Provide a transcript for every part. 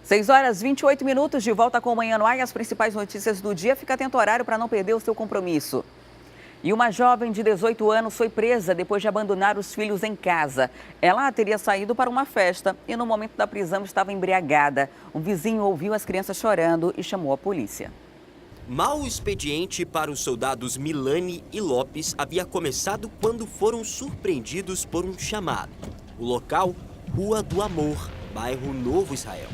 6h28, de volta com o Manhã no Ar e as principais notícias do dia. Fica atento ao horário para não perder o seu compromisso. E uma jovem de 18 anos foi presa depois de abandonar os filhos em casa. Ela teria saído para uma festa e no momento da prisão estava embriagada. Um vizinho ouviu as crianças chorando e chamou a polícia. Mau expediente para os soldados Milani e Lopes havia começado quando foram surpreendidos por um chamado. O local, Rua do Amor, bairro Novo Israel.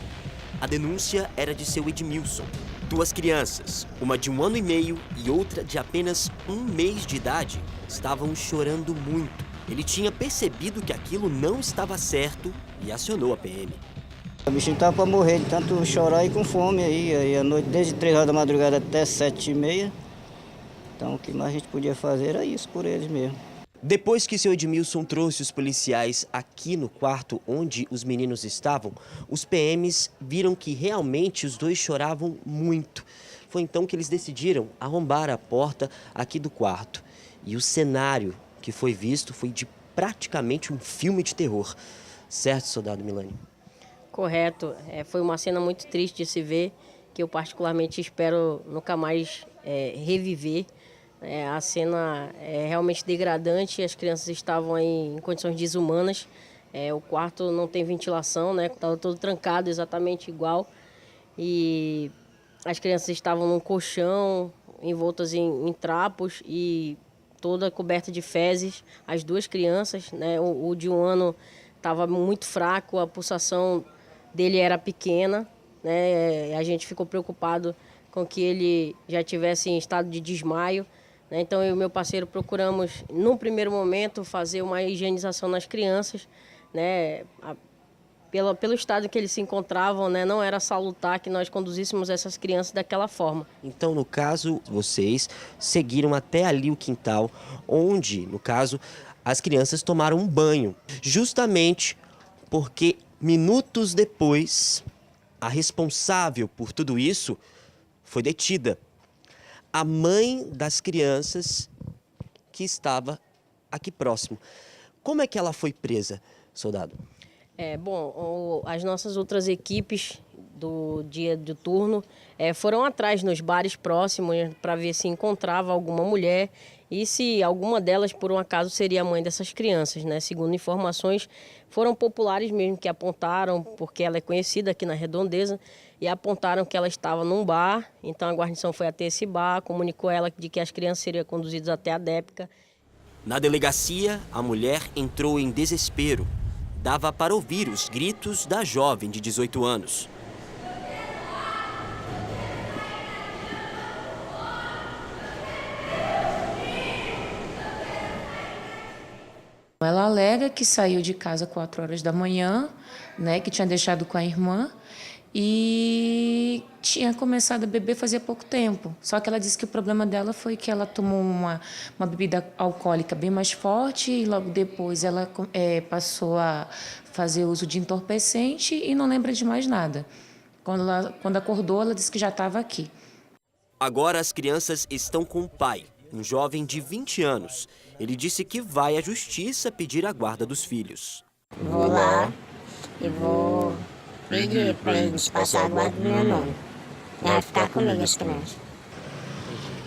A denúncia era de seu Edmilson. 2 crianças, uma de 1 ano e meio e outra de apenas 1 mês de idade, estavam chorando muito. Ele tinha percebido que aquilo não estava certo e acionou a PM. O bichinho estava para morrer de tanto chorar e com fome aí à noite, desde 3 horas da madrugada até 7h30. Então o que mais a gente podia fazer era isso por eles mesmo. Depois que seu Edmilson trouxe os policiais aqui no quarto onde os meninos estavam, os PMs viram que realmente os dois choravam muito. Foi então que eles decidiram arrombar a porta aqui do quarto. E o cenário que foi visto foi de praticamente um filme de terror. Certo, soldado Milani? Correto. Foi uma cena muito triste de se ver, que eu particularmente espero nunca mais reviver. A cena é realmente degradante, as crianças estavam aí em condições desumanas. O quarto não tem ventilação, né? Estava todo trancado, exatamente igual. E as crianças estavam num colchão, envoltas em trapos e toda coberta de fezes. As 2 crianças, né? O de 1 ano estava muito fraco, a pulsação dele era pequena, né? A gente ficou preocupado com que ele já tivesse em estado de desmaio. Então, eu e meu parceiro procuramos, num primeiro momento, fazer uma higienização nas crianças, né? Pelo estado que eles se encontravam, né? Não era salutar que nós conduzíssemos essas crianças daquela forma. Então, no caso, vocês seguiram até ali o quintal, onde, no caso, as crianças tomaram um banho. Justamente porque, minutos depois, a responsável por tudo isso foi detida. A mãe das crianças que estava aqui próximo. Como é que ela foi presa, soldado? As nossas outras equipes do dia do turno foram atrás nos bares próximos para ver se encontrava alguma mulher e se alguma delas, por um acaso, seria a mãe dessas crianças, né? Segundo informações, foram populares mesmo que apontaram, porque ela é conhecida aqui na Redondeza, e apontaram que ela estava num bar. Então a guarnição foi até esse bar, comunicou a ela de que as crianças seriam conduzidas até a DEPCA. Na delegacia, a mulher entrou em desespero. Dava para ouvir os gritos da jovem de 18 anos. Ela alega que saiu de casa 4 horas da manhã, né, que tinha deixado com a irmã e tinha começado a beber fazia pouco tempo. Só que ela disse que o problema dela foi que ela tomou uma bebida alcoólica bem mais forte e logo depois ela passou a fazer uso de entorpecente e não lembra de mais nada. Quando acordou, ela disse que já estava aqui. Agora as crianças estão com o pai, um jovem de 20 anos. Ele disse que vai à justiça pedir a guarda dos filhos. Vou lá e vou pedir para eles passar a guarda do meu nome. Vai ficar comigo as crianças.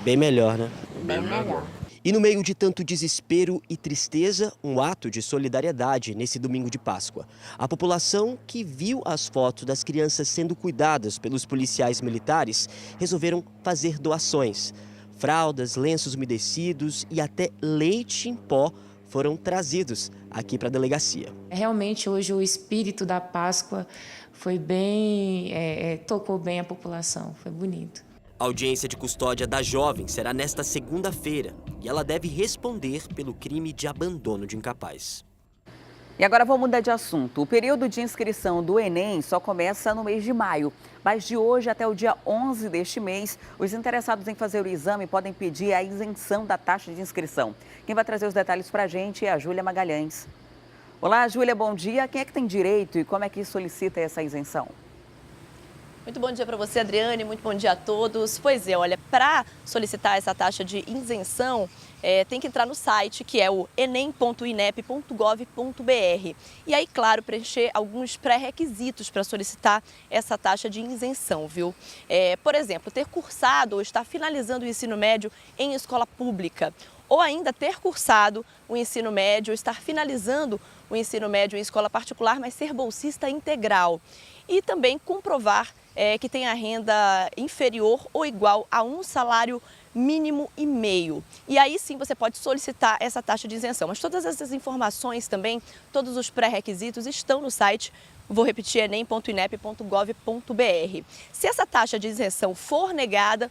Bem melhor, né? Bem melhor. E no meio de tanto desespero e tristeza, um ato de solidariedade nesse domingo de Páscoa. A população que viu as fotos das crianças sendo cuidadas pelos policiais militares resolveram fazer doações. Fraldas, lenços umedecidos e até leite em pó foram trazidos aqui para a delegacia. Realmente, hoje, o espírito da Páscoa foi bem, tocou bem a população, foi bonito. A audiência de custódia da jovem será nesta segunda-feira e ela deve responder pelo crime de abandono de incapaz. E agora vou mudar de assunto. O período de inscrição do Enem só começa no mês de maio. Mas de hoje até o dia 11 deste mês, os interessados em fazer o exame podem pedir a isenção da taxa de inscrição. Quem vai trazer os detalhes para a gente é a Júlia Magalhães. Olá, Júlia, bom dia. Quem é que tem direito e como é que solicita essa isenção? Muito bom dia para você, Adriane. Muito bom dia a todos. Pois é, olha, para solicitar essa taxa de isenção, tem que entrar no site, que é o enem.inep.gov.br. E aí, claro, preencher alguns pré-requisitos para solicitar essa taxa de isenção, viu? Por exemplo, ter cursado ou estar finalizando o ensino médio em escola pública, ou ainda ter cursado o ensino médio ou estar finalizando o ensino médio em escola particular, mas ser bolsista integral. E também comprovar que tem a renda inferior ou igual a um salário mínimo e meio. E aí sim você pode solicitar essa taxa de isenção. Mas todas essas informações também, todos os pré-requisitos estão no site. Vou repetir, enem.inep.gov.br. Se essa taxa de isenção for negada,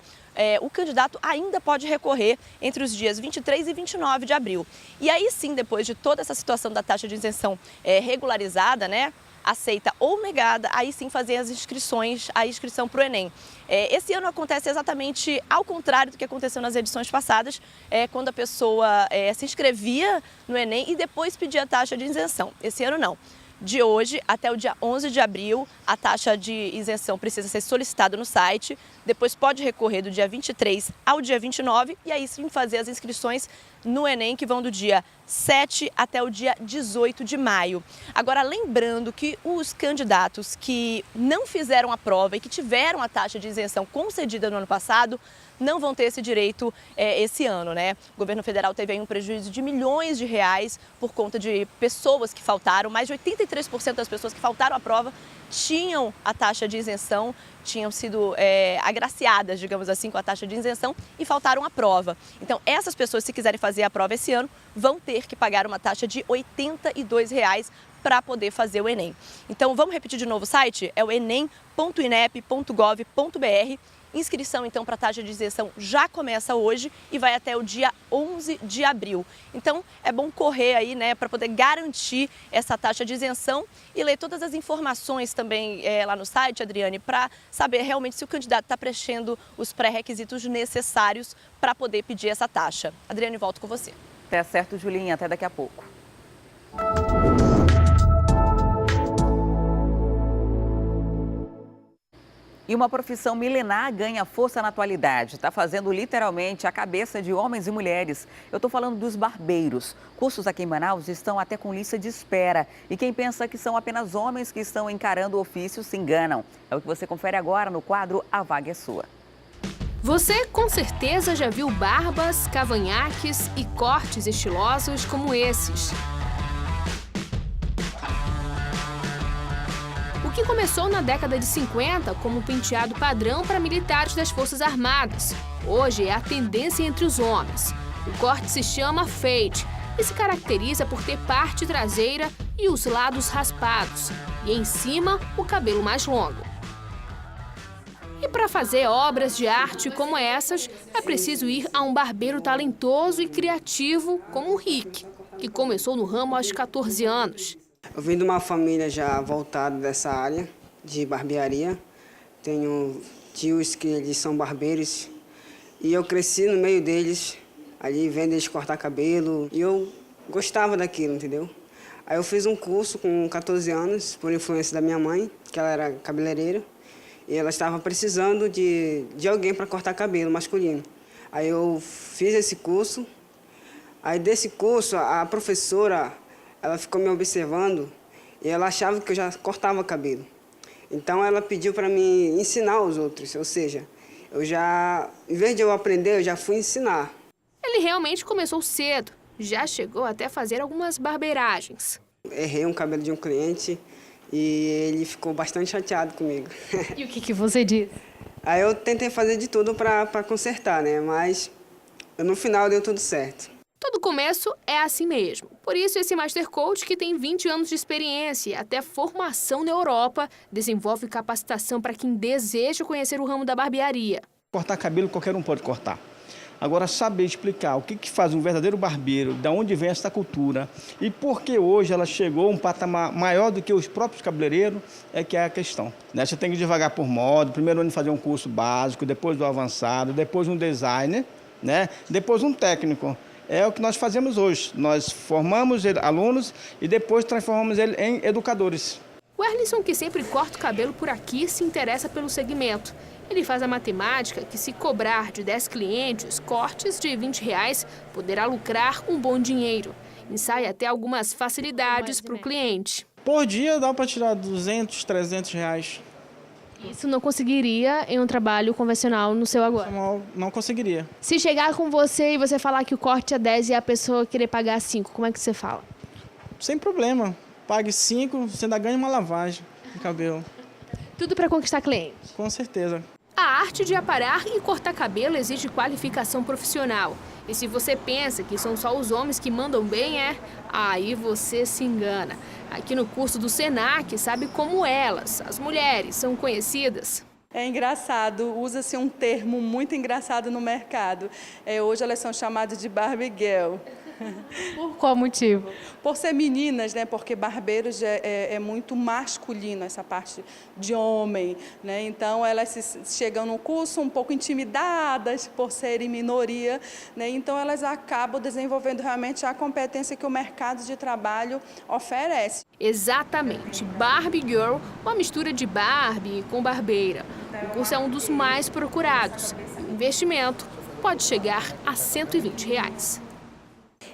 o candidato ainda pode recorrer entre os dias 23 e 29 de abril. E aí sim, depois de toda essa situação da taxa de isenção regularizada, né, aceita ou negada, aí sim fazer as inscrições, a inscrição para o Enem. Esse ano acontece exatamente ao contrário do que aconteceu nas edições passadas, quando a pessoa se inscrevia no Enem e depois pedia a taxa de isenção. Esse ano não. De hoje até o dia 11 de abril, a taxa de isenção precisa ser solicitada no site, depois pode recorrer do dia 23 ao dia 29 e aí sim fazer as inscrições no Enem, que vão do dia 7 até o dia 18 de maio. Agora, lembrando que os candidatos que não fizeram a prova e que tiveram a taxa de isenção concedida no ano passado, não vão ter esse direito esse ano, né? O governo federal teve aí um prejuízo de milhões de reais por conta de pessoas que faltaram. Mais de 83% das pessoas que faltaram à prova tinham a taxa de isenção, tinham sido agraciadas, digamos assim, com a taxa de isenção e faltaram à prova. Então, essas pessoas, se quiserem fazer a prova esse ano, vão ter que pagar uma taxa de R$ 82 para poder fazer o Enem. Então, vamos repetir de novo o site? É o enem.inep.gov.br. Inscrição, então, para a taxa de isenção já começa hoje e vai até o dia 11 de abril. Então, é bom correr aí, né, para poder garantir essa taxa de isenção e ler todas as informações também lá no site, Adriane, para saber realmente se o candidato está preenchendo os pré-requisitos necessários para poder pedir essa taxa. Adriane, volto com você. Tá certo, Julinha. Até daqui a pouco. E uma profissão milenar ganha força na atualidade. Está fazendo literalmente a cabeça de homens e mulheres. Eu estou falando dos barbeiros. Cursos aqui em Manaus estão até com lista de espera. E quem pensa que são apenas homens que estão encarando o ofício se enganam. É o que você confere agora no quadro A Vaga é Sua. Você com certeza já viu barbas, cavanhaques e cortes estilosos como esses. O que começou na década de 50 como penteado padrão para militares das Forças Armadas, hoje é a tendência entre os homens. O corte se chama fade e se caracteriza por ter parte traseira e os lados raspados, e em cima o cabelo mais longo. E para fazer obras de arte como essas, é preciso ir a um barbeiro talentoso e criativo como o Rick, que começou no ramo aos 14 anos. Eu vim de uma família já voltada dessa área de barbearia. Tenho tios que eles são barbeiros e eu cresci no meio deles, ali vendo eles cortar cabelo. E eu gostava daquilo, entendeu? Aí eu fiz um curso com 14 anos, por influência da minha mãe, que ela era cabeleireira. E ela estava precisando de alguém para cortar cabelo masculino. Aí eu fiz esse curso. Aí desse curso, a professora, ela ficou me observando e ela achava que eu já cortava cabelo. Então ela pediu para me ensinar os outros, ou seja, em vez de eu aprender, eu já fui ensinar. Ele realmente começou cedo, já chegou até a fazer algumas barbeiragens. Errei um cabelo de um cliente e ele ficou bastante chateado comigo. E o que você disse? Aí eu tentei fazer de tudo para consertar, né? Mas no final deu tudo certo. Todo começo é assim mesmo. Por isso, esse Master Coach, que tem 20 anos de experiência e até formação na Europa, desenvolve capacitação para quem deseja conhecer o ramo da barbearia. Cortar cabelo qualquer um pode cortar. Agora, saber explicar o que faz um verdadeiro barbeiro, de onde vem essa cultura e por que hoje ela chegou a um patamar maior do que os próprios cabeleireiros, é que é a questão. Né? Você tem que devagar por modo, primeiro ano fazer um curso básico, depois do avançado, depois um designer, né? Depois um técnico. É o que nós fazemos hoje. Nós formamos alunos e depois transformamos eles em educadores. O Arlisson, que sempre corta o cabelo por aqui, se interessa pelo segmento. Ele faz a matemática que, se cobrar de 10 clientes cortes de R$20, poderá lucrar um bom dinheiro. Ensaia até algumas facilidades para o cliente. Por dia dá para tirar R$200, R$300. Isso não conseguiria em um trabalho convencional no seu agora? Não conseguiria. Se chegar com você e você falar que o corte é 10 e a pessoa querer pagar 5, como é que você fala? Sem problema. Pague 5, você ainda ganha uma lavagem de cabelo. Tudo para conquistar cliente? Com certeza. A arte de aparar e cortar cabelo exige qualificação profissional. E se você pensa que são só os homens que mandam bem, aí você se engana. Aqui no curso do Senac, sabe como elas, as mulheres, são conhecidas? É engraçado, usa-se um termo muito engraçado no mercado. Hoje elas são chamadas de Barbie Girl. Por qual motivo? Por ser meninas, né? Porque barbeiros é muito masculino, essa parte de homem, né? Então elas chegam no curso um pouco intimidadas por serem minoria, né? Então elas acabam desenvolvendo realmente a competência que o mercado de trabalho oferece. Exatamente, Barbie Girl, uma mistura de Barbie com barbeira. O curso é um dos mais procurados. O investimento pode chegar a R$120.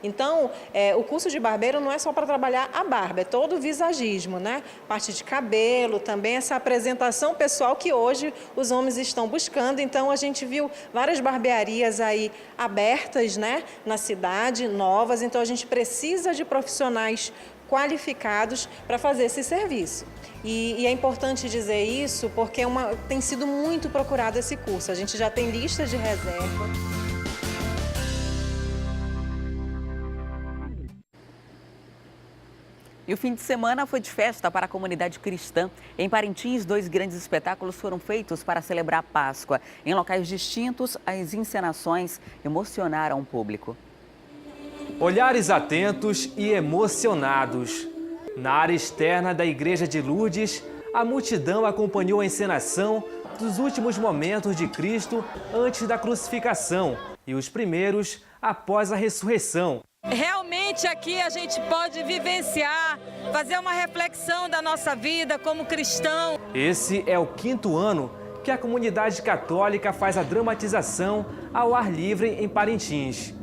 Então, o curso de barbeiro não é só para trabalhar a barba, é todo o visagismo, né? Parte de cabelo, também essa apresentação pessoal que hoje os homens estão buscando. Então, a gente viu várias barbearias aí abertas, né, na cidade, novas. Então, a gente precisa de profissionais qualificados para fazer esse serviço. E é importante dizer isso porque tem sido muito procurado esse curso. A gente já tem lista de reserva. E o fim de semana foi de festa para a comunidade cristã. Em Parintins, 2 grandes espetáculos foram feitos para celebrar a Páscoa. Em locais distintos, as encenações emocionaram o público. Olhares atentos e emocionados. Na área externa da Igreja de Lourdes, a multidão acompanhou a encenação dos últimos momentos de Cristo antes da crucificação e os primeiros após a ressurreição. Realmente aqui a gente pode vivenciar, fazer uma reflexão da nossa vida como cristão. Esse é o 5º ano que a comunidade católica faz a dramatização ao ar livre em Parintins.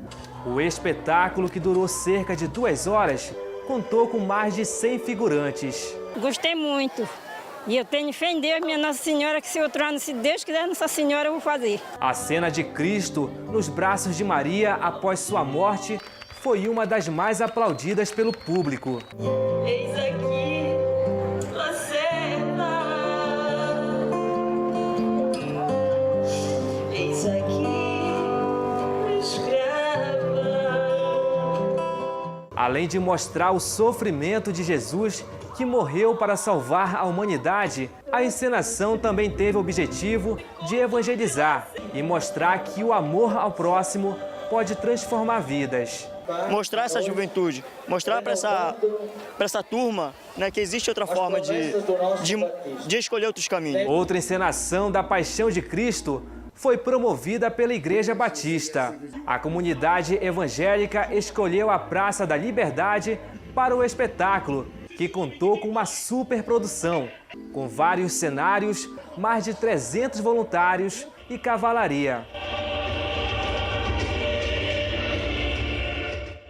O espetáculo, que durou cerca de 2 horas, contou com mais de 100 figurantes. Gostei muito. E eu tenho fé em Deus, minha Nossa Senhora, que se outro ano, se Deus quiser, Nossa Senhora, eu vou fazer. A cena de Cristo nos braços de Maria após sua morte foi uma das mais aplaudidas pelo público. Eis aqui, lacerda. Eis aqui, escrava. Além de mostrar o sofrimento de Jesus, que morreu para salvar a humanidade, a encenação também teve o objetivo de evangelizar e mostrar que o amor ao próximo pode transformar vidas. Mostrar essa juventude, mostrar para essa turma, né, que existe outra forma de escolher outros caminhos. Outra encenação da Paixão de Cristo foi promovida pela Igreja Batista. A comunidade evangélica escolheu a Praça da Liberdade para o espetáculo, que contou com uma superprodução, com vários cenários, mais de 300 voluntários e cavalaria.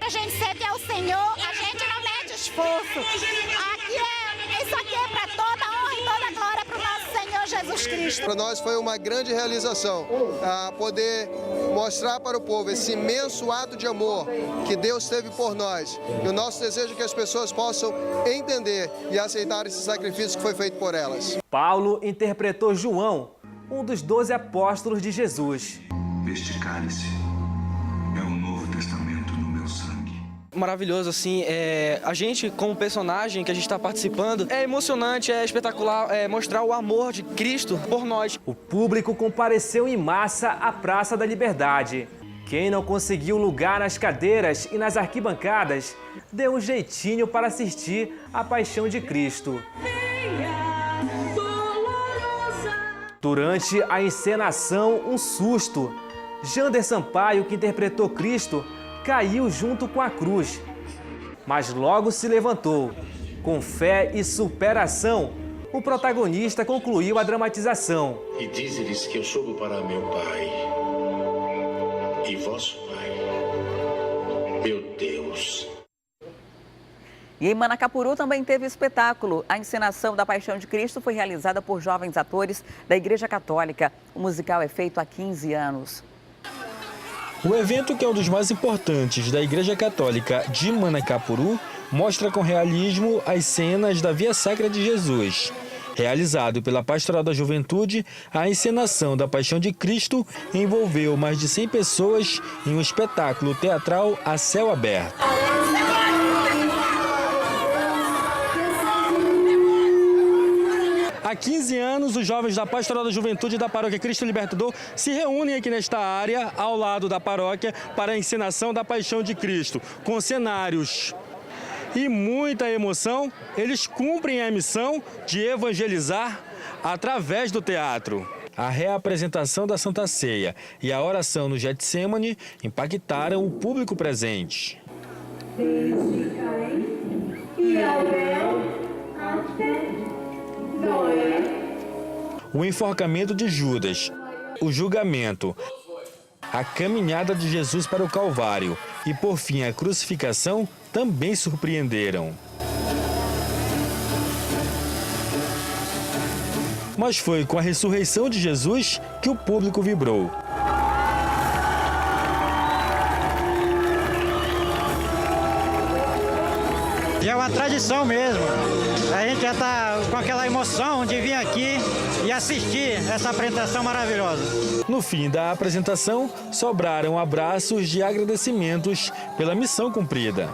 A gente sente ao Senhor, a gente não mede esforço. Isso aqui é para toda honra e toda glória para o nosso Senhor Jesus Cristo. Para nós foi uma grande realização, poder mostrar para o povo esse imenso ato de amor que Deus teve por nós. E o nosso desejo é que as pessoas possam entender e aceitar esse sacrifício que foi feito por elas. Paulo interpretou João, um dos 12 apóstolos de Jesus. Este cálice é o Novo Testamento no meu sangue. Maravilhoso, assim, a gente como personagem que a gente está participando, é emocionante, é espetacular, mostrar o amor de Cristo por nós. O público compareceu em massa à Praça da Liberdade. Quem não conseguiu lugar nas cadeiras e nas arquibancadas, deu um jeitinho para assistir a Paixão de Cristo. Durante a encenação, um susto. Jander Sampaio, que interpretou Cristo, caiu junto com a cruz, mas logo se levantou. Com fé e superação, o protagonista concluiu a dramatização. E dize-lhes que eu subo para meu Pai e vosso Pai, meu Deus. E em Manacapuru também teve espetáculo. A encenação da Paixão de Cristo foi realizada por jovens atores da Igreja Católica. O musical é feito há 15 anos. O evento, que é um dos mais importantes da Igreja Católica de Manacapuru, mostra com realismo as cenas da Via Sacra de Jesus. Realizado pela Pastoral da Juventude, a encenação da Paixão de Cristo envolveu mais de 100 pessoas em um espetáculo teatral a céu aberto. Há 15 anos, os jovens da Pastoral da Juventude da Paróquia Cristo Libertador se reúnem aqui nesta área, ao lado da paróquia, para a encenação da Paixão de Cristo, com cenários e muita emoção. Eles cumprem a missão de evangelizar através do teatro. A reapresentação da Santa Ceia e a oração no Getsêmani impactaram o público presente. Desde Caim e Abel até o enforcamento de Judas, o julgamento, a caminhada de Jesus para o Calvário e, por fim, a crucificação também surpreenderam. Mas foi com a ressurreição de Jesus que o público vibrou. É uma tradição mesmo. A gente já está com aquela emoção de vir aqui e assistir essa apresentação maravilhosa. No fim da apresentação, sobraram abraços de agradecimentos pela missão cumprida.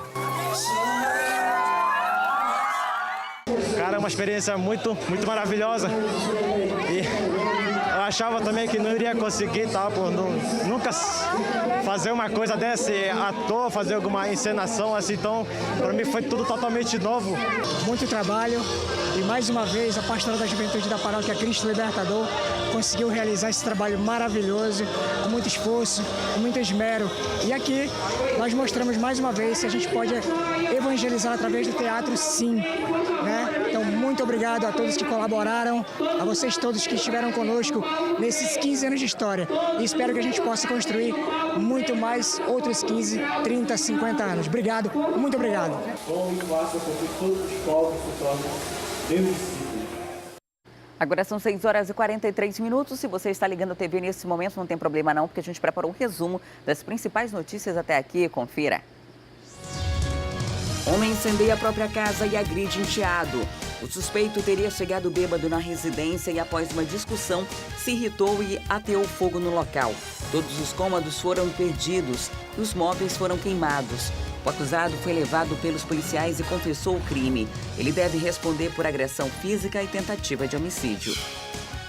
Cara, é uma experiência muito maravilhosa. E eu achava também que não iria conseguir, tá, por nunca fazer uma coisa dessa, ator, fazer alguma encenação assim, então para mim foi tudo totalmente novo. Muito trabalho e mais uma vez a Pastoral da Juventude da Paróquia Cristo Libertador conseguiu realizar esse trabalho maravilhoso, com muito esforço, com muito esmero. E aqui nós mostramos mais uma vez que a gente pode evangelizar através do teatro, sim, né? Então, muito obrigado a todos que colaboraram, a vocês todos que estiveram conosco nesses 15 anos de história. E espero que a gente possa construir muito mais outros 15, 30, 50 anos. Obrigado, muito obrigado. Agora são 6h43. Se você está ligando a TV nesse momento, não tem problema não, porque a gente preparou um resumo das principais notícias até aqui. Confira. Homem incendeia a própria casa e agride enteado. O suspeito teria chegado bêbado na residência e, após uma discussão, se irritou e ateou fogo no local. Todos os cômodos foram perdidos e os móveis foram queimados. O acusado foi levado pelos policiais e confessou o crime. Ele deve responder por agressão física e tentativa de homicídio.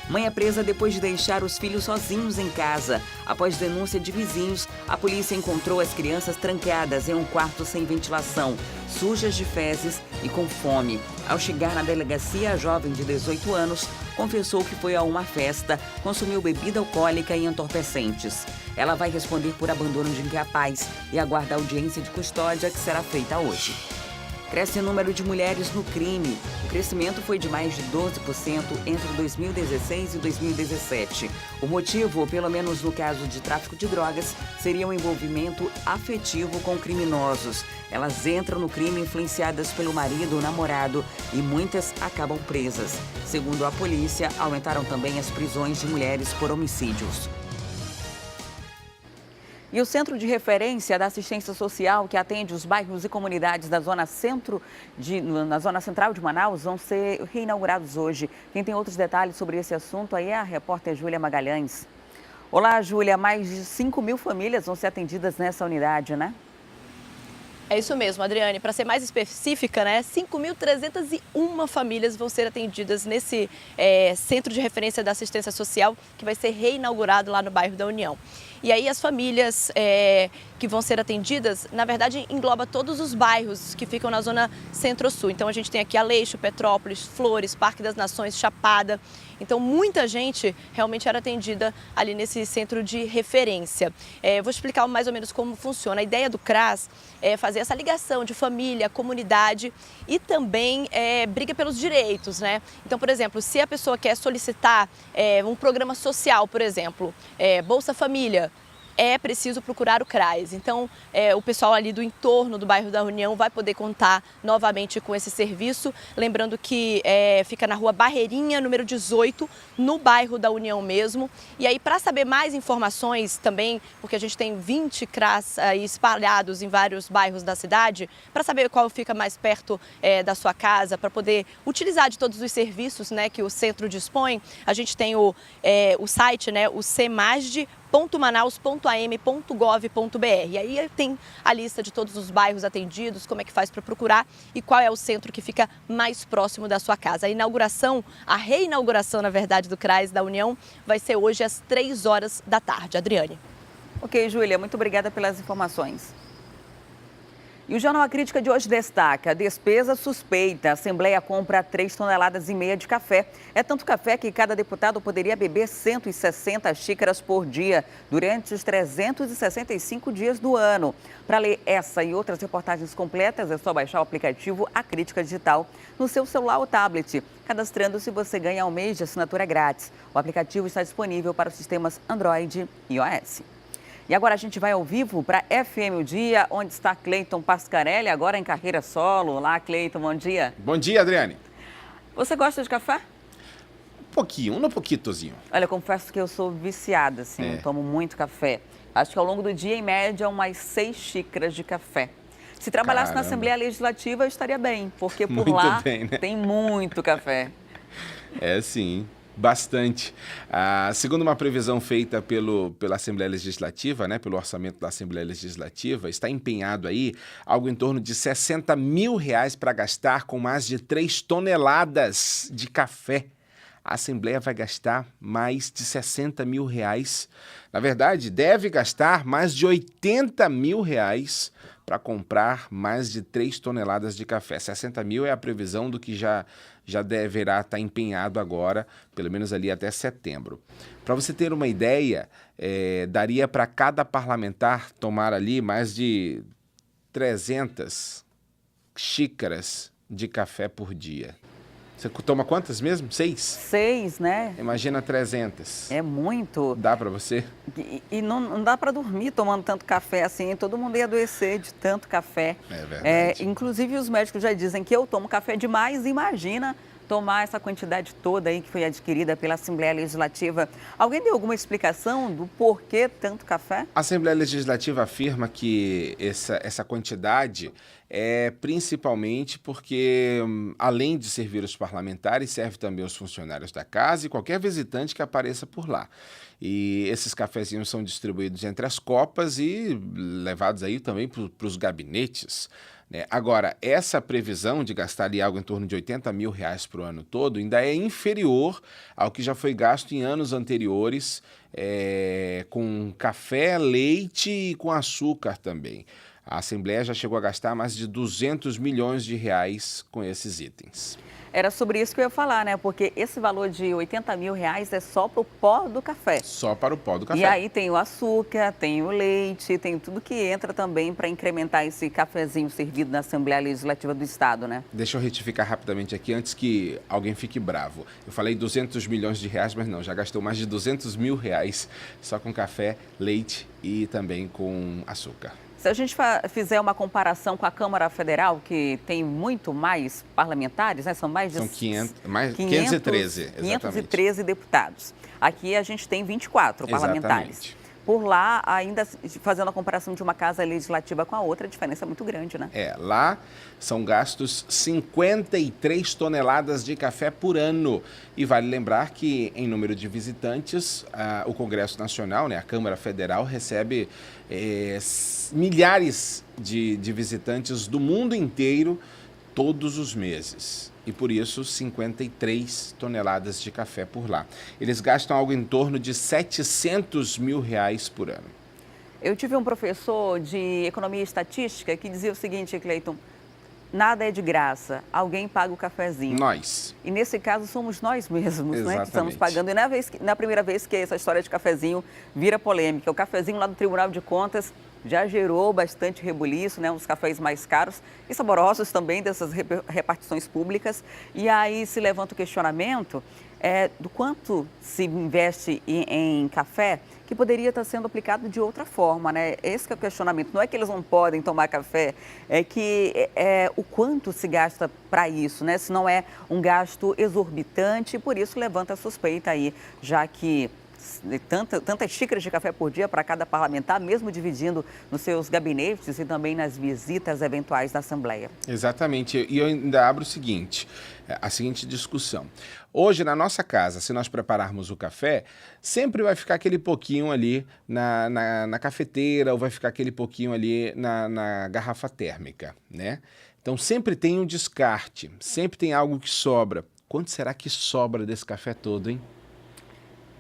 Mãe é presa depois de deixar os filhos sozinhos em casa. Após denúncia de vizinhos, a polícia encontrou as crianças trancadas em um quarto sem ventilação, sujas de fezes e com fome. Ao chegar na delegacia, a jovem de 18 anos confessou que foi a uma festa, consumiu bebida alcoólica e entorpecentes. Ela vai responder por abandono de incapaz e aguarda a audiência de custódia que será feita hoje. Cresce o número de mulheres no crime. O crescimento foi de mais de 12% entre 2016 e 2017. O motivo, pelo menos no caso de tráfico de drogas, seria o envolvimento afetivo com criminosos. Elas entram no crime influenciadas pelo marido ou namorado e muitas acabam presas. Segundo a polícia, aumentaram também as prisões de mulheres por homicídios. E o Centro de Referência da Assistência Social, que atende os bairros e comunidades da zona na zona central de Manaus, vão ser reinaugurados hoje. Quem tem outros detalhes sobre esse assunto aí é a repórter Júlia Magalhães. Olá, Júlia. Mais de 5.000 famílias vão ser atendidas nessa unidade, né? É isso mesmo, Adriane. Para ser mais específica, né, 5.301 famílias vão ser atendidas nesse Centro de Referência da Assistência Social, que vai ser reinaugurado lá no bairro da União. E aí as famílias que vão ser atendidas, na verdade, engloba todos os bairros que ficam na zona centro-sul. Então a gente tem aqui Aleixo, Petrópolis, Flores, Parque das Nações, Chapada. Então muita gente realmente era atendida ali nesse centro de referência. Vou explicar mais ou menos como funciona. A ideia do CRAS é fazer essa ligação de família, comunidade e também briga pelos direitos, né? Então, por exemplo, se a pessoa quer solicitar um programa social, por exemplo, Bolsa Família, é preciso procurar o CRAS. Então, o pessoal ali do entorno do bairro da União vai poder contar novamente com esse serviço. Lembrando que fica na rua Barreirinha, número 18, no bairro da União mesmo. E aí, para saber mais informações também, porque a gente tem 20 CRAS aí espalhados em vários bairros da cidade, para saber qual fica mais perto da sua casa, para poder utilizar de todos os serviços, né, que o centro dispõe, a gente tem o site, né, o cmasd.manaus.am.gov.br. E aí tem a lista de todos os bairros atendidos, como é que faz para procurar e qual é o centro que fica mais próximo da sua casa. A reinauguração, na verdade, do CRAS da União vai ser hoje às 3 horas da tarde. Adriane. Ok, Júlia, muito obrigada pelas informações. E o Jornal A Crítica de hoje destaca: despesa suspeita. A Assembleia compra 3,5 toneladas de café. É tanto café que cada deputado poderia beber 160 xícaras por dia durante os 365 dias do ano. Para ler essa e outras reportagens completas, é só baixar o aplicativo A Crítica Digital no seu celular ou tablet. Cadastrando-se, você ganha um mês de assinatura grátis. O aplicativo está disponível para os sistemas Android e iOS. E agora a gente vai ao vivo para FM O Dia, onde está Cleiton Pascarelli, agora em carreira solo. Olá, Cleiton, bom dia. Bom dia, Adriane. Você gosta de café? Um pouquinhozinho. Olha, eu confesso que eu sou viciada, assim, eu tomo muito café. Acho que ao longo do dia, em média, umas 6 xícaras de café. Se trabalhasse na Assembleia Legislativa, eu estaria bem, porque por lá tem muito café. É, sim. Bastante. Segundo uma previsão feita pela Assembleia Legislativa, né, pelo orçamento da Assembleia Legislativa, está empenhado aí algo em torno de R$60 mil para gastar com mais de 3 toneladas de café. A Assembleia vai gastar mais de R$60 mil. Na verdade, deve gastar mais de R$80 mil para comprar mais de 3 toneladas de café. 60 mil é a previsão do que já deverá estar empenhado agora, pelo menos ali até setembro. Para você ter uma ideia, daria para cada parlamentar tomar ali mais de 300 xícaras de café por dia. Você toma quantas mesmo? 6? 6, né? Imagina 300. É muito. Dá para você? E não dá para dormir tomando tanto café assim. Todo mundo ia adoecer de tanto café. É verdade. Inclusive os médicos já dizem que eu tomo café demais. Imagina tomar essa quantidade toda aí que foi adquirida pela Assembleia Legislativa. Alguém deu alguma explicação do porquê tanto café? A Assembleia Legislativa afirma que essa quantidade é principalmente porque, além de servir os parlamentares, serve também os funcionários da casa e qualquer visitante que apareça por lá. E esses cafezinhos são distribuídos entre as copas e levados aí também para os gabinetes. Agora, essa previsão de gastar ali algo em torno de R$80 mil para o ano todo ainda é inferior ao que já foi gasto em anos anteriores com café, leite e com açúcar também. A Assembleia já chegou a gastar mais de R$200 milhões com esses itens. Era sobre isso que eu ia falar, né? Porque esse valor de R$80 mil é só para o pó do café. Só para o pó do café. E aí tem o açúcar, tem o leite, tem tudo que entra também para incrementar esse cafezinho servido na Assembleia Legislativa do Estado, né? Deixa eu retificar rapidamente aqui, antes que alguém fique bravo. Eu falei R$200 milhões, mas não, já gastou mais de R$200 mil só com café, leite e também com açúcar. Se a gente fizer uma comparação com a Câmara Federal, que tem muito mais parlamentares, né? São mais de 513, exatamente. 513 deputados. Aqui a gente tem 24 parlamentares. Exatamente. Por lá, ainda fazendo a comparação de uma casa legislativa com a outra, a diferença é muito grande, né? Lá são gastos 53 toneladas de café por ano. E vale lembrar que, em número de visitantes, o Congresso Nacional, né, a Câmara Federal, recebe milhares de visitantes do mundo inteiro todos os meses. E por isso, 53 toneladas de café por lá. Eles gastam algo em torno de R$700 mil por ano. Eu tive um professor de economia e estatística que dizia o seguinte, Cleiton: nada é de graça, alguém paga o cafezinho. Nós. E nesse caso somos nós mesmos, né, que estamos Exatamente. pagando. E na primeira vez que essa história de cafezinho vira polêmica, o cafezinho lá do Tribunal de Contas já gerou bastante rebuliço, né? Os cafés mais caros e saborosos também dessas repartições públicas. E aí se levanta o questionamento do quanto se investe em café que poderia estar sendo aplicado de outra forma, né? Esse que é o questionamento. Não é que eles não podem tomar café, é que o quanto se gasta para isso, né? Se não é um gasto exorbitante, por isso levanta a suspeita aí, já que tantas xícaras de café por dia para cada parlamentar, mesmo dividindo nos seus gabinetes e também nas visitas eventuais da Assembleia. Exatamente. E eu ainda abro a seguinte discussão. Hoje, na nossa casa, se nós prepararmos o café, sempre vai ficar aquele pouquinho ali na cafeteira ou vai ficar aquele pouquinho ali na garrafa térmica, né? Então, sempre tem um descarte, sempre tem algo que sobra. Quanto será que sobra desse café todo, hein?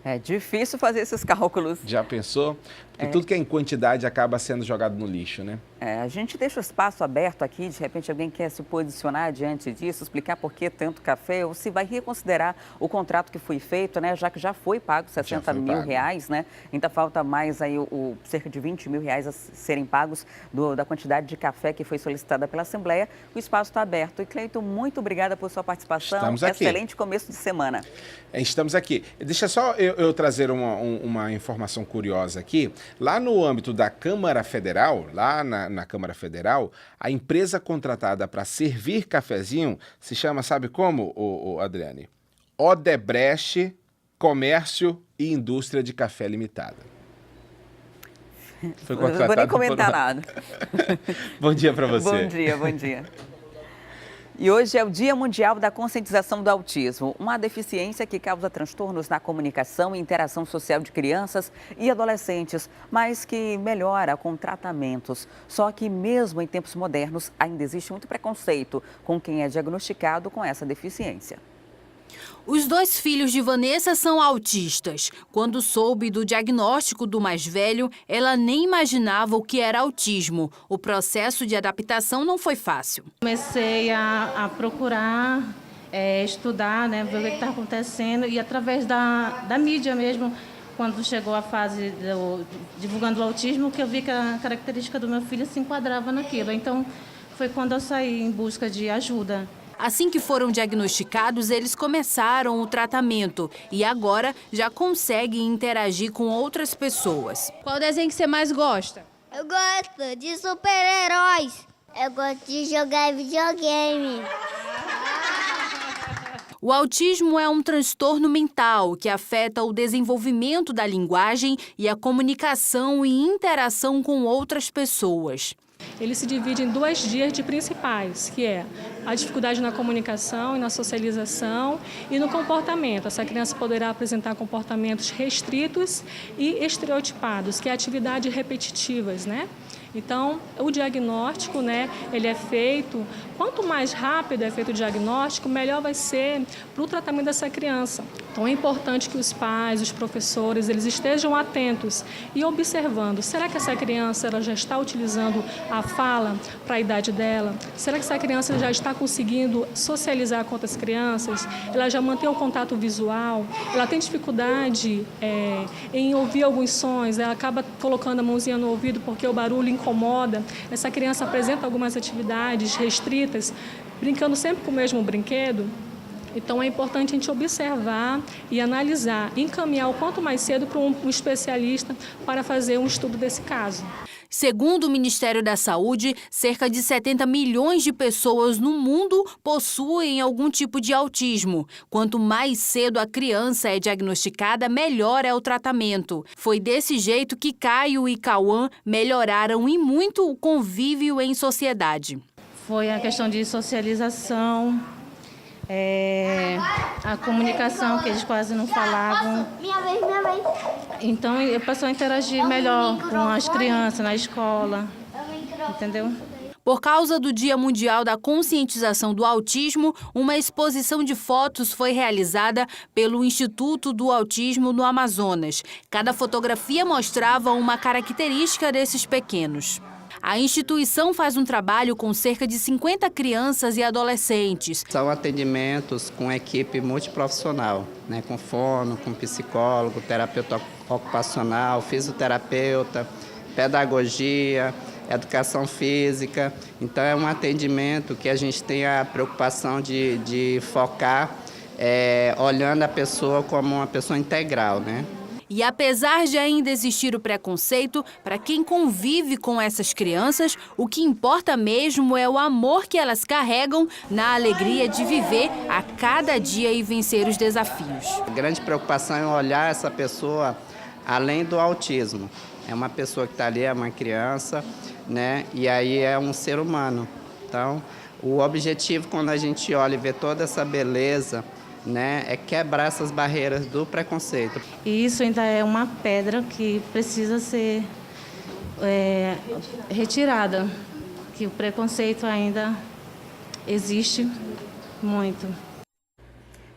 É difícil fazer esses cálculos. Já pensou? Porque tudo que é em quantidade acaba sendo jogado no lixo, né? A gente deixa o espaço aberto aqui, de repente alguém quer se posicionar diante disso, explicar por que tanto café, ou se vai reconsiderar o contrato que foi feito, né? Já que já foi pago 60 mil reais, né? Ainda falta mais aí cerca de 20 mil reais a serem pagos da quantidade de café que foi solicitada pela Assembleia. O espaço está aberto. E Cleiton, muito obrigada por sua participação. Estamos aqui. Excelente começo de semana. Estamos aqui. Deixa só eu trazer uma informação curiosa aqui. Lá no âmbito da Câmara Federal, lá na Câmara Federal, a empresa contratada para servir cafezinho se chama, sabe como, Adriane? Odebrecht Comércio e Indústria de Café Limitada. Foi contratado. Não vou nem comentar nada. Bom dia para você. Bom dia. E hoje é o Dia Mundial da Conscientização do Autismo, uma deficiência que causa transtornos na comunicação e interação social de crianças e adolescentes, mas que melhora com tratamentos. Só que mesmo em tempos modernos, ainda existe muito preconceito com quem é diagnosticado com essa deficiência. Os 2 filhos de Vanessa são autistas. Quando soube do diagnóstico do mais velho, ela nem imaginava o que era autismo. O processo de adaptação não foi fácil. Comecei a procurar, estudar, né, ver o que está acontecendo e através da mídia mesmo, quando chegou a fase divulgando o autismo, que eu vi que a característica do meu filho se enquadrava naquilo. Então, foi quando eu saí em busca de ajuda. Assim que foram diagnosticados, eles começaram o tratamento e agora já conseguem interagir com outras pessoas. Qual desenho que você mais gosta? Eu gosto de super-heróis. Eu gosto de jogar videogame. O autismo é um transtorno mental que afeta o desenvolvimento da linguagem e a comunicação e interação com outras pessoas. Ele se divide em 2 dias principais, que é a dificuldade na comunicação e na socialização e no comportamento. Essa criança poderá apresentar comportamentos restritos e estereotipados, que é atividades repetitivas, né? Então, o diagnóstico, né, ele é feito, quanto mais rápido é feito o diagnóstico, melhor vai ser para o tratamento dessa criança. Então, é importante que os pais, os professores, eles estejam atentos e observando, será que essa criança ela já está utilizando a fala para a idade dela? Será que essa criança já está conseguindo socializar com outras crianças? Ela já mantém o contato visual? Ela tem dificuldade em ouvir alguns sons? Ela acaba colocando a mãozinha no ouvido porque o barulho incomoda? Essa criança apresenta algumas atividades restritas, brincando sempre com o mesmo brinquedo? Então, é importante a gente observar e analisar, encaminhar o quanto mais cedo para um especialista para fazer um estudo desse caso. Segundo o Ministério da Saúde, cerca de 70 milhões de pessoas no mundo possuem algum tipo de autismo. Quanto mais cedo a criança é diagnosticada, melhor é o tratamento. Foi desse jeito que Caio e Cauã melhoraram e muito o convívio em sociedade. Foi a questão de socialização, a comunicação, que eles quase não falavam. Minha vez. Então, eu passou a interagir melhor com as crianças na escola, entendeu? Por causa do Dia Mundial da Conscientização do Autismo, uma exposição de fotos foi realizada pelo Instituto do Autismo no Amazonas. Cada fotografia mostrava uma característica desses pequenos. A instituição faz um trabalho com cerca de 50 crianças e adolescentes. São atendimentos com equipe multiprofissional, né, com fono, com psicólogo, terapeuta ocupacional, fisioterapeuta, pedagogia, educação física. Então é um atendimento que a gente tem a preocupação de focar, olhando a pessoa como uma pessoa integral, né? E apesar de ainda existir o preconceito, para quem convive com essas crianças, o que importa mesmo é o amor que elas carregam na alegria de viver a cada dia e vencer os desafios. A grande preocupação é olhar essa pessoa além do autismo. É uma pessoa que está ali, é uma criança, né? E aí é um ser humano. Então, o objetivo quando a gente olha e vê toda essa beleza, né, é quebrar essas barreiras do preconceito. E isso ainda é uma pedra que precisa ser retirada, que o preconceito ainda existe muito.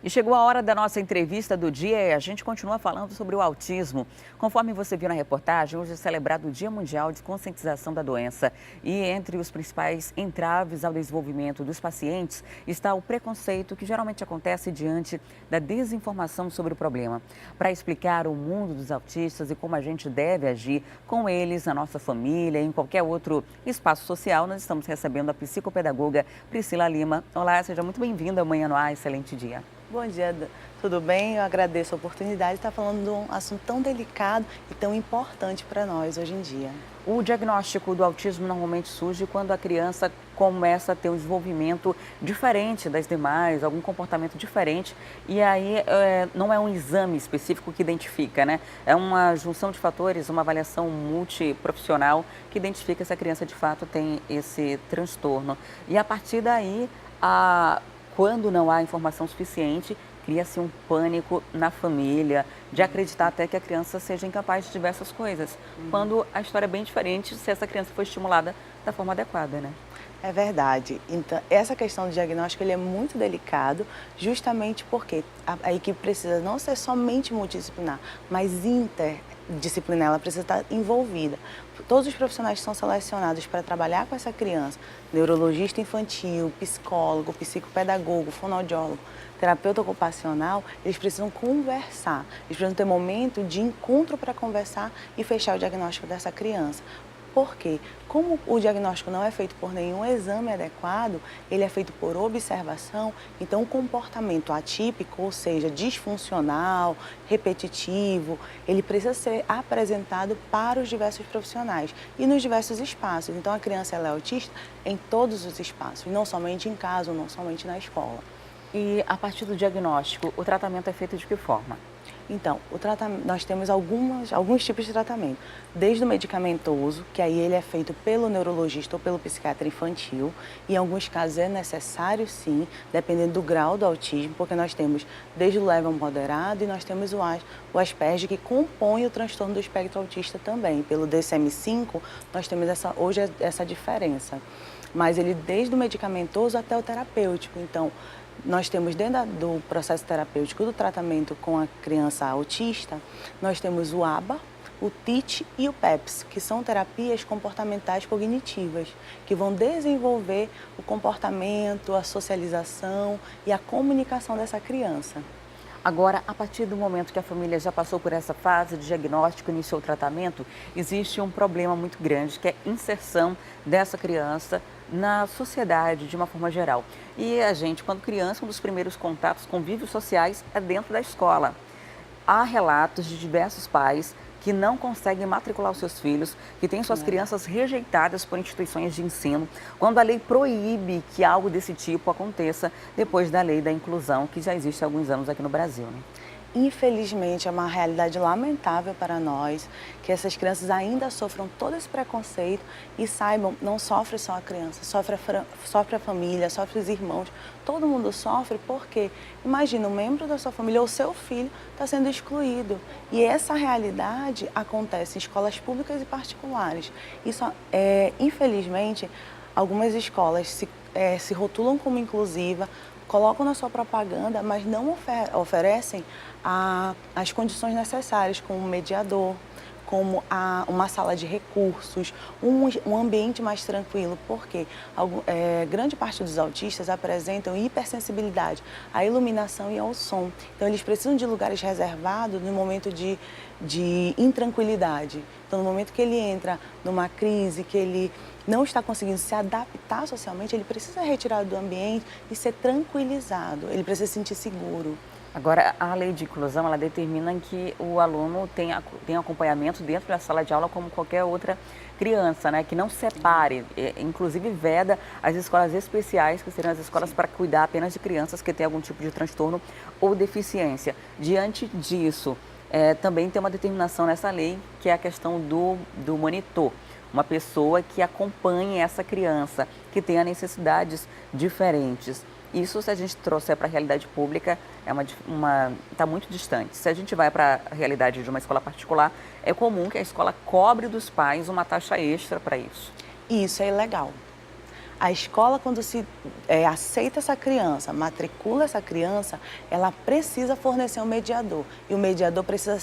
E chegou a hora da nossa entrevista do dia e a gente continua falando sobre o autismo. Conforme você viu na reportagem, hoje é celebrado o Dia Mundial de Conscientização da Doença. E entre os principais entraves ao desenvolvimento dos pacientes está o preconceito que geralmente acontece diante da desinformação sobre o problema. Para explicar o mundo dos autistas e como a gente deve agir com eles, na nossa família e em qualquer outro espaço social, nós estamos recebendo a psicopedagoga Priscila Lima. Olá, seja muito bem-vinda ao Manhã no Ar, excelente dia. Bom dia, tudo bem? Eu agradeço a oportunidade de estar falando de um assunto tão delicado e tão importante para nós hoje em dia. O diagnóstico do autismo normalmente surge quando a criança começa a ter um desenvolvimento diferente das demais, algum comportamento diferente, e aí não é um exame específico que identifica, né? É uma junção de fatores, uma avaliação multiprofissional que identifica se a criança de fato tem esse transtorno. E a partir daí, quando não há informação suficiente, cria-se um pânico na família, de acreditar até que a criança seja incapaz de diversas coisas, quando a história é bem diferente se essa criança foi estimulada da forma adequada, né? É verdade. Então, essa questão do diagnóstico ele é muito delicado, justamente porque a equipe precisa não ser somente multidisciplinar, mas interdisciplinar, ela precisa estar envolvida. Todos os profissionais que são selecionados para trabalhar com essa criança, neurologista infantil, psicólogo, psicopedagogo, fonoaudiólogo, terapeuta ocupacional, eles precisam conversar, eles precisam ter momento de encontro para conversar e fechar o diagnóstico dessa criança. Por quê? Como o diagnóstico não é feito por nenhum exame adequado, ele é feito por observação, então o comportamento atípico, ou seja, disfuncional, repetitivo, ele precisa ser apresentado para os diversos profissionais e nos diversos espaços. Então a criança ela é autista em todos os espaços, não somente em casa, não somente na escola. E a partir do diagnóstico, o tratamento é feito de que forma? Então, nós temos alguns tipos de tratamento, desde o medicamentoso, que aí ele é feito pelo neurologista ou pelo psiquiatra infantil, e em alguns casos é necessário sim, dependendo do grau do autismo, porque nós temos desde o leve ao moderado e nós temos o Asperger, que compõe o transtorno do espectro autista também. Pelo DSM-5, nós temos hoje essa diferença, mas ele desde o medicamentoso até o terapêutico. Então, nós temos dentro do processo terapêutico do tratamento com a criança autista, nós temos o ABA, o TIT e o PEPS, que são terapias comportamentais cognitivas, que vão desenvolver o comportamento, a socialização e a comunicação dessa criança. Agora, a partir do momento que a família já passou por essa fase de diagnóstico, iniciou o tratamento, existe um problema muito grande, que é a inserção dessa criança na sociedade de uma forma geral. E a gente, quando criança, um dos primeiros contatos, convívios sociais é dentro da escola. Há relatos de diversos pais que não conseguem matricular os seus filhos, que têm suas crianças rejeitadas por instituições de ensino, quando a lei proíbe que algo desse tipo aconteça depois da lei da inclusão, que já existe há alguns anos aqui no Brasil, né? Infelizmente, é uma realidade lamentável para nós que essas crianças ainda sofram todo esse preconceito e saibam, não sofre só a criança, sofre a família, sofre os irmãos, todo mundo sofre porque, imagina, um membro da sua família ou seu filho está sendo excluído. E essa realidade acontece em escolas públicas e particulares. Isso, infelizmente, algumas escolas se rotulam como inclusiva, colocam na sua propaganda, mas não oferecem as condições necessárias, como mediador, como uma sala de recursos, um ambiente mais tranquilo, porque grande parte dos autistas apresentam hipersensibilidade à iluminação e ao som. Então, eles precisam de lugares reservados no momento de intranquilidade. Então, no momento que ele entra numa crise, que ele não está conseguindo se adaptar socialmente, ele precisa ser retirado do ambiente e ser tranquilizado, ele precisa se sentir seguro. Agora, a lei de inclusão, ela determina que o aluno tem acompanhamento dentro da sala de aula como qualquer outra criança, né? Que não separe, inclusive veda as escolas especiais, que seriam as escolas para cuidar apenas de crianças que têm algum tipo de transtorno ou deficiência. Diante disso, também tem uma determinação nessa lei, que é a questão do monitor. Uma pessoa que acompanhe essa criança, que tenha necessidades diferentes. Isso, se a gente trouxer para a realidade pública, está muito distante. Se a gente vai para a realidade de uma escola particular, é comum que a escola cobre dos pais uma taxa extra para isso. Isso é ilegal. A escola, quando se aceita essa criança, matricula essa criança, ela precisa fornecer um mediador. E o mediador precisa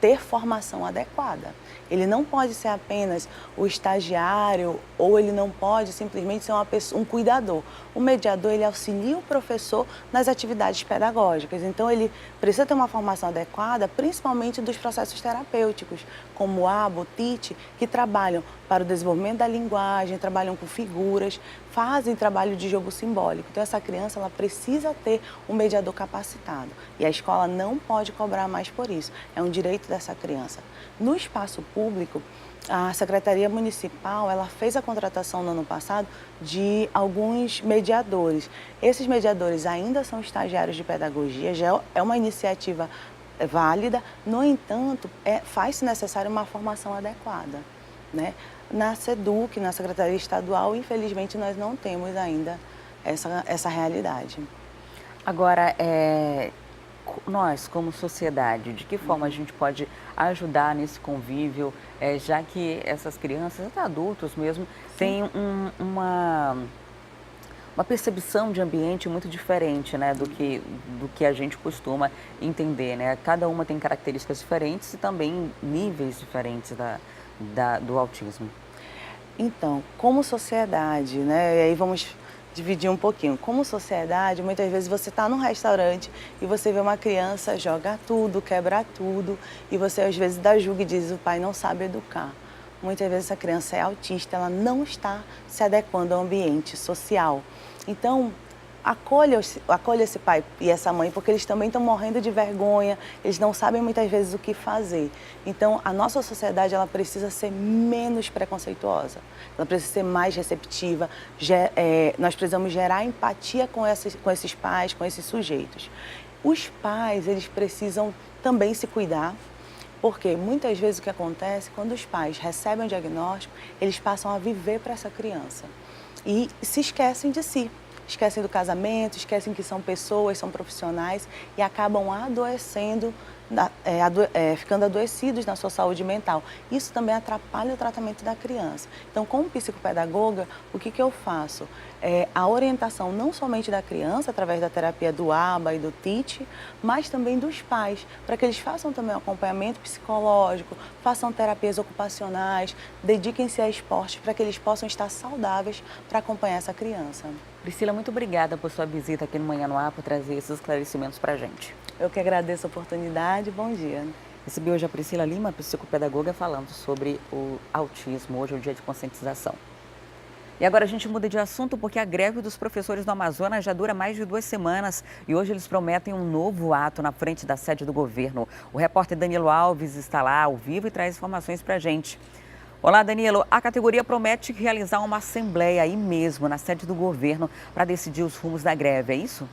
ter formação adequada. Ele não pode ser apenas o estagiário ou ele não pode simplesmente ser um cuidador. O mediador, ele auxilia o professor nas atividades pedagógicas. Então, ele precisa ter uma formação adequada, principalmente dos processos terapêuticos, como o ABA, o TIT, que trabalham para o desenvolvimento da linguagem, trabalham com figuras, fazem trabalho de jogo simbólico. Então, essa criança, ela precisa ter um mediador capacitado. E a escola não pode cobrar mais por isso. É um direito dessa criança. No espaço público, a Secretaria Municipal, ela fez a contratação no ano passado de alguns mediadores. Esses mediadores ainda são estagiários de pedagogia, já é uma iniciativa válida, no entanto, faz-se necessária uma formação adequada, né? Na SEDUC, na Secretaria Estadual, infelizmente, nós não temos ainda essa realidade. Agora, nós, como sociedade, de que forma a gente pode ajudar nesse convívio, já que essas crianças, até adultos mesmo, têm uma percepção de ambiente muito diferente, né, do que a gente costuma entender, né? Cada uma tem características diferentes e também níveis diferentes do autismo. Então, como sociedade, né, e aí vamos dividir um pouquinho. Como sociedade, muitas vezes você está num restaurante e você vê uma criança jogar tudo, quebrar tudo, e você às vezes dá julgo e diz: o pai não sabe educar. Muitas vezes essa criança é autista, ela não está se adequando ao ambiente social. Então, acolha esse pai e essa mãe, porque eles também estão morrendo de vergonha, eles não sabem muitas vezes o que fazer. Então, a nossa sociedade, ela precisa ser menos preconceituosa, ela precisa ser mais receptiva, nós precisamos gerar empatia com esses pais, com esses sujeitos. Os pais, eles precisam também se cuidar, porque muitas vezes o que acontece, quando os pais recebem o diagnóstico, eles passam a viver para essa criança e se esquecem de si. Esquecem do casamento, esquecem que são pessoas, são profissionais e acabam adoecendo, ficando adoecidos na sua saúde mental. Isso também atrapalha o tratamento da criança. Então, como psicopedagoga, o que eu faço? A orientação não somente da criança, através da terapia do ABA e do TIT, mas também dos pais, para que eles façam também um acompanhamento psicológico, façam terapias ocupacionais, dediquem-se a esporte para que eles possam estar saudáveis para acompanhar essa criança. Priscila, muito obrigada por sua visita aqui no Manhã no Ar, por trazer esses esclarecimentos para a gente. Eu que agradeço a oportunidade. Bom dia. Recebi hoje a Priscila Lima, psicopedagoga, falando sobre o autismo. Hoje é o dia de conscientização. E agora a gente muda de assunto porque a greve dos professores do Amazonas já dura mais de 2 semanas e hoje eles prometem um novo ato na frente da sede do governo. O repórter Danilo Alves está lá ao vivo e traz informações para a gente. Olá, Danilo. A categoria promete realizar uma assembleia aí mesmo, na sede do governo, para decidir os rumos da greve, é isso?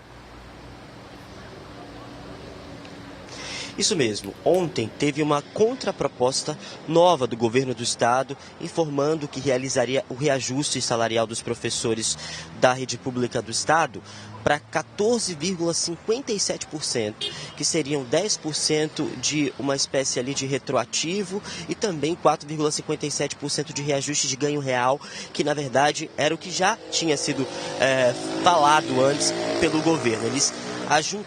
Isso mesmo. Ontem teve uma contraproposta nova do governo do estado, informando que realizaria o reajuste salarial dos professores da rede pública do estado para 14,57%, que seriam 10% de uma espécie ali de retroativo e também 4,57% de reajuste de ganho real, que na verdade era o que já tinha sido falado antes pelo governo. Eles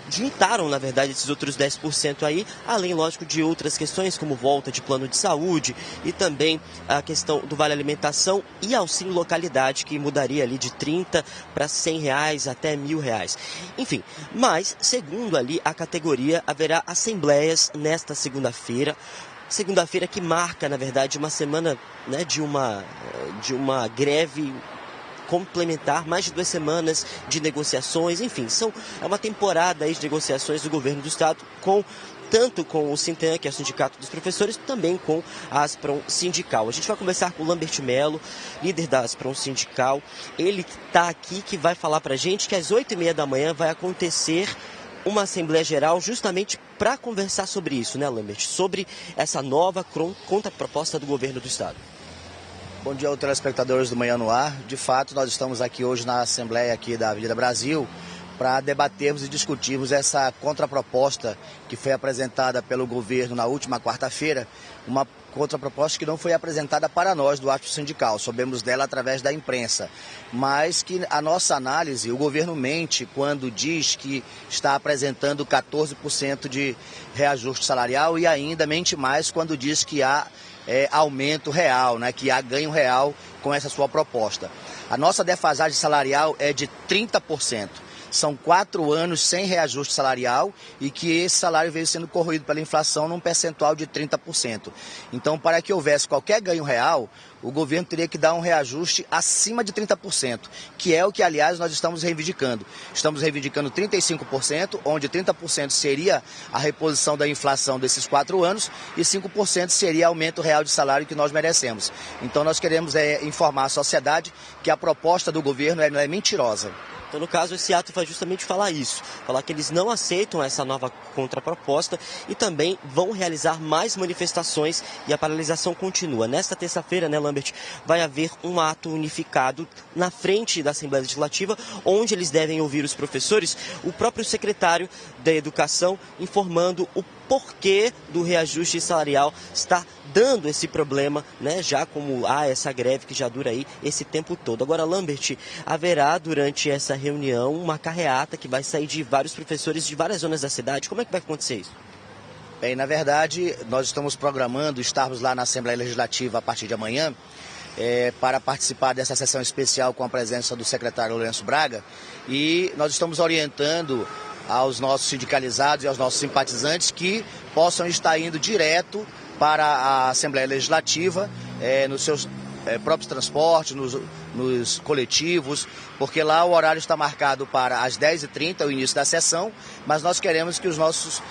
juntaram, na verdade, esses outros 10% aí, além, lógico, de outras questões, como volta de plano de saúde e também a questão do Vale Alimentação e auxílio localidade, que mudaria ali de 30 para R$100 até R$1.000. Enfim, mas, segundo ali a categoria, haverá assembleias nesta segunda-feira. Segunda-feira que marca, na verdade, uma semana, né, de uma greve complementar, mais de 2 semanas de negociações, enfim, é uma temporada aí de negociações do governo do estado tanto com o Sintan, que é o Sindicato dos Professores, também com a Asprom Sindical. A gente vai conversar com o Lambert Melo, líder da Asprom Sindical. Ele está aqui, que vai falar para a gente que às 8h30 da manhã vai acontecer uma Assembleia Geral justamente para conversar sobre isso, né, Lambert? Sobre essa nova contraproposta do governo do estado. Bom dia aos telespectadores do Manhã no Ar. De fato, nós estamos aqui hoje na Assembleia aqui da Avenida Brasil para debatermos e discutirmos essa contraproposta que foi apresentada pelo governo na última quarta-feira, uma contraproposta que não foi apresentada para nós do Ato Sindical, soubemos dela através da imprensa, mas que a nossa análise, o governo mente quando diz que está apresentando 14% de reajuste salarial e ainda mente mais quando diz que há aumento real, né, que há ganho real com essa sua proposta. A nossa defasagem salarial é de 30%. São 4 anos sem reajuste salarial e que esse salário veio sendo corroído pela inflação num percentual de 30%. Então, para que houvesse qualquer ganho real, o governo teria que dar um reajuste acima de 30%, que é o que, aliás, nós estamos reivindicando. Estamos reivindicando 35%, onde 30% seria a reposição da inflação desses 4 anos e 5% seria aumento real de salário que nós merecemos. Então, nós queremos informar a sociedade que a proposta do governo é mentirosa. Então, no caso, esse ato vai justamente falar isso, falar que eles não aceitam essa nova contraproposta e também vão realizar mais manifestações e a paralisação continua. Nesta terça-feira, né, Lambert, vai haver um ato unificado na frente da Assembleia Legislativa, onde eles devem ouvir os professores, o próprio secretário da Educação informando o porquê do reajuste salarial está dando esse problema, né, já como há essa greve que já dura aí esse tempo todo. Agora, Lambert, haverá durante essa reunião uma carreata que vai sair de vários professores de várias zonas da cidade. Como é que vai acontecer isso? Bem, na verdade, nós estamos programando estarmos lá na Assembleia Legislativa a partir de amanhã para participar dessa sessão especial com a presença do secretário Lourenço Braga e nós estamos orientando aos nossos sindicalizados e aos nossos simpatizantes que possam estar indo direto para a Assembleia Legislativa, nos seus próprios transportes, nos coletivos, porque lá o horário está marcado para as 10h30, o início da sessão, mas nós queremos que os nossos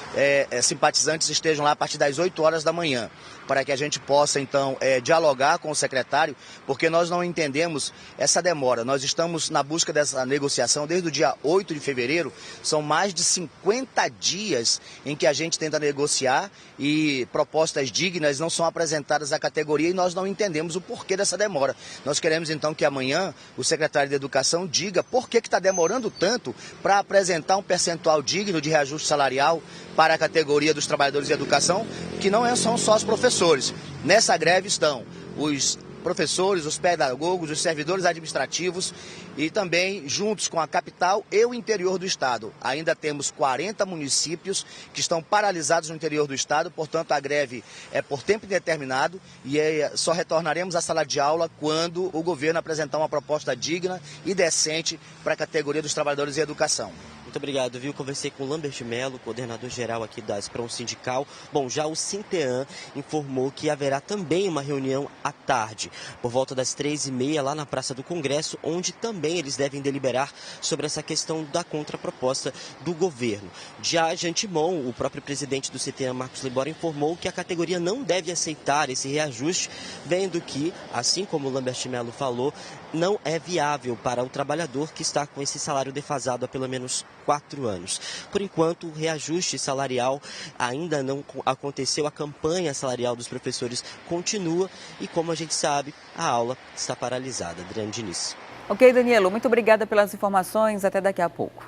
simpatizantes estejam lá a partir das 8 horas da manhã, para que a gente possa, então, dialogar com o secretário, porque nós não entendemos essa demora. Nós estamos na busca dessa negociação desde o dia 8 de fevereiro, são mais de 50 dias em que a gente tenta negociar e propostas dignas não são apresentadas à categoria e nós não entendemos o porquê dessa demora. Nós queremos, então, que amanhã o secretário de Educação diga por que está demorando tanto para apresentar um percentual digno de reajuste salarial para a categoria dos trabalhadores de educação, que não são só os professores. Nessa greve estão os professores, os pedagogos, os servidores administrativos e também juntos com a capital e o interior do estado. Ainda temos 40 municípios que estão paralisados no interior do estado, portanto a greve é por tempo indeterminado e só retornaremos à sala de aula quando o governo apresentar uma proposta digna e decente para a categoria dos trabalhadores de educação. Muito obrigado, viu? Conversei com o Lambert Melo, coordenador-geral aqui da Asprom Sindical. Bom, já o Sintean informou que haverá também uma reunião à tarde, por volta das 3h30, lá na Praça do Congresso, onde também eles devem deliberar sobre essa questão da contraproposta do governo. Já de antemão, o próprio presidente do Sintean, Marcos Libório, informou que a categoria não deve aceitar esse reajuste, vendo que, assim como o Lambert Melo falou, não é viável para o trabalhador que está com esse salário defasado há pelo menos 4 anos. Por enquanto, o reajuste salarial ainda não aconteceu, a campanha salarial dos professores continua e, como a gente sabe, a aula está paralisada. Adriane Diniz. Ok, Danilo, muito obrigada pelas informações, até daqui a pouco.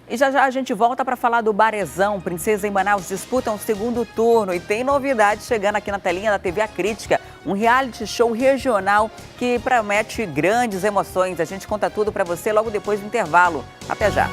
E já já a gente volta para falar do Barezão. Princesa e Manaus disputam o segundo turno e tem novidade chegando aqui na telinha da TV A Crítica. Um reality show regional que promete grandes emoções. A gente conta tudo para você logo depois do intervalo. Até já.